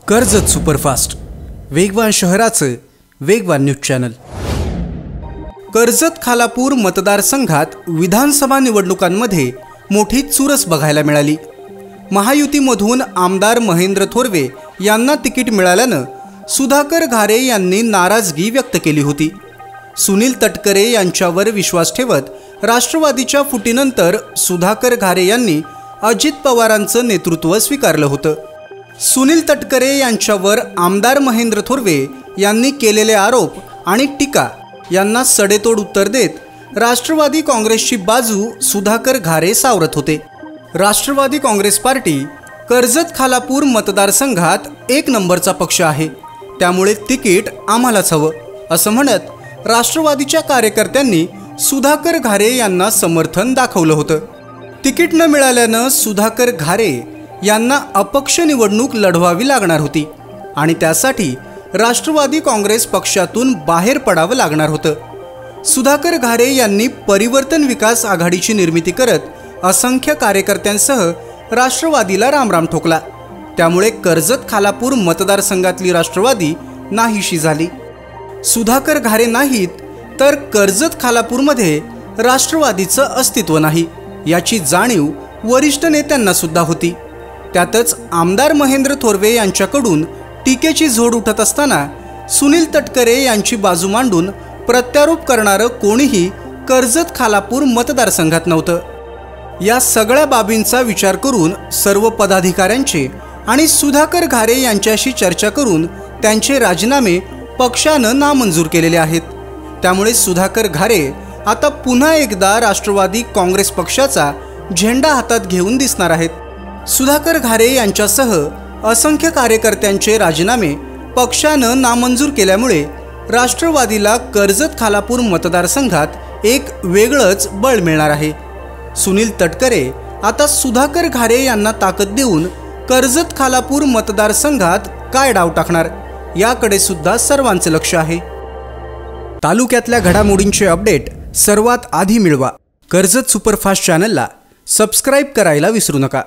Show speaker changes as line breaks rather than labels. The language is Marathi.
कर्जत सुपरफास्ट वेगवान शहराचं वेगवान न्यूज चॅनल। कर्जत खालापूर मतदारसंघात विधानसभा निवडणुकांमध्ये मोठी चुरस बघायला मिळाली। महायुतीमधून आमदार महेंद्र थोरवे यांना तिकीट मिळाल्यानं सुधाकर घारे यांनी नाराजगी व्यक्त केली होती। सुनील तटकरे यांच्यावर विश्वास ठेवत राष्ट्रवादीच्या फुटीनंतर सुधाकर घारे यांनी अजित पवारांचं नेतृत्व स्वीकारलं होतं। सुनील तटकरे यांच्यावर आमदार महेंद्र थोरवे यांनी केलेले आरोप आणि टीका यांना सडेतोड उत्तर देत राष्ट्रवादी काँग्रेसची बाजू सुधाकर घारे सावरत होते। राष्ट्रवादी काँग्रेस पार्टी कर्जत खालापूर मतदारसंघात एक नंबरचा पक्ष आहे, त्यामुळे तिकीट आम्हालाच हवं असं म्हणत राष्ट्रवादीच्या कार्यकर्त्यांनी सुधाकर घारे यांना समर्थन दाखवलं होतं। तिकीट न मिळाल्यानं सुधाकर घारे यांना अपक्ष निवडणूक लढवावी लागणार होती आणि त्यासाठी राष्ट्रवादी काँग्रेस पक्षातून बाहेर पडावं लागणार होतं। सुधाकर घारे यांनी परिवर्तन विकास आघाडीची निर्मिती करत असंख्य कार्यकर्त्यांसह राष्ट्रवादीला रामराम ठोकला, त्यामुळे कर्जत खालापूर मतदारसंघातली राष्ट्रवादी नाहीशी झाली। सुधाकर घारे नाहीत तर कर्जत खालापूरमध्ये राष्ट्रवादीचं अस्तित्व नाही याची जाणीव वरिष्ठ नेत्यांना सुद्धा होती। त्यातच आमदार महेंद्र थोरवे यांच्याकडून टीकेची झोड उठत असताना सुनील तटकरे यांची बाजू मांडून प्रत्यारोप करणारं कोणीही कर्जत खालापूर मतदारसंघात नव्हतं। या सगळ्या बाबींचा विचार करून सर्व पदाधिकाऱ्यांचे आणि सुधाकर घारे यांच्याशी चर्चा करून त्यांचे राजीनामे पक्षानं नामंजूर केलेले आहेत। त्यामुळे सुधाकर घारे आता पुन्हा एकदा राष्ट्रवादी काँग्रेस पक्षाचा झेंडा हातात घेऊन दिसणार आहेत। सुधाकर घारे यांच्यासह असंख्य कार्यकर्त्यांचे राजीनामे पक्षानं नामंजूर केल्यामुळे राष्ट्रवादीला कर्जत खालापूर मतदारसंघात एक वेगळंच बळ मिळणार आहे। सुनील तटकरे आता सुधाकर घारे यांना ताकद देऊन कर्जत खालापूर मतदारसंघात काय डाव टाकणार याकडे सुद्धा सर्वांचे लक्ष आहे। तालुक्यातल्या घडामोडींचे अपडेट सर्वात आधी मिळवा कर्जत सुपरफास्ट चॅनलला सबस्क्राइब करायला विसरू नका।